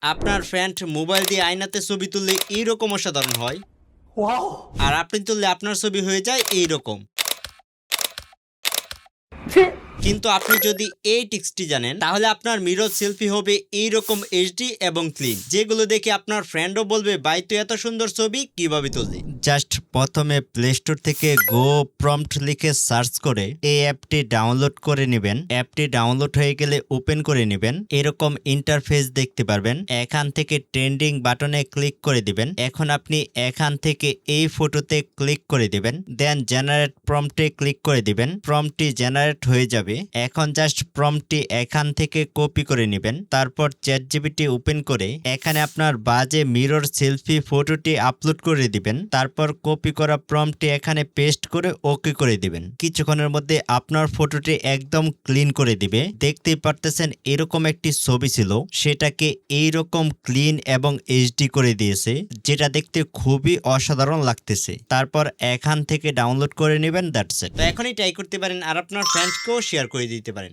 আপনার friend mobile দিয়ে আয়নাতে ছবি তুললে এইরকম অসাধারণ হয়। আর আপনি তুললে আপনার ছবি হয়ে যায় এইরকম। কিন্তু আপনি যদি এই টিক্সটি জানেন তাহলে আপনার মিরর সেলফি হবে এইরকম এইচডি এবং ক্লিন, যেগুলো দেখে আপনার ফ্রেন্ডও বলবে ভাই তুই এত সুন্দর ছবি কিভাবে তুললি। জাস্ট প্রথমে প্লে স্টোর থেকে গো প্রম্পট লিখে সার্চ করে এই অ্যাপটি ডাউনলোড করে নেবেন। অ্যাপটি ডাউনলোড হয়ে গেলে ওপেন করে নেবেন। এরকম ইন্টারফেস দেখতে পারবেন। এখান থেকে ট্রেন্ডিং বাটনে ক্লিক করে দিবেন। এখন আপনি এখান থেকে এই ফটোতে ক্লিক করে দিবেন, দেন জেনারেট প্রম্পটে ক্লিক করে দিবেন। প্রম্পটটি জেনারেট হয়ে যাবে। এখন জাস্ট প্রম্পটটি এখান থেকে কপি করে নেবেন। তারপর চ্যাটজিপিটি ওপেন করে এখানে আপনার বাজে মিরর সেলফি ফটোটি আপলোড করে দিবেন। তারপর কপি করা প্রম্পটটি এখানে পেস্ট করে ওকে করে দিবেন। কিছুক্ষণের মধ্যে আপনার ফটোটি একদম ক্লিন করে দিবে। দেখতেই পারতেছেন এরকম একটি ছবি ছিল, সেটাকে এইরকম ক্লিন এবং এইচডি করে দিয়েছে, যেটা দেখতে খুবই অসাধারণ লাগতেছে। তারপর এখান থেকে ডাউনলোড করে নেবেন। That's it. তো এখনই ট্রাই করতে পারেন আর আপনার ফ্রেন্ডসকেও শেয়ার করে দিতে পারেন।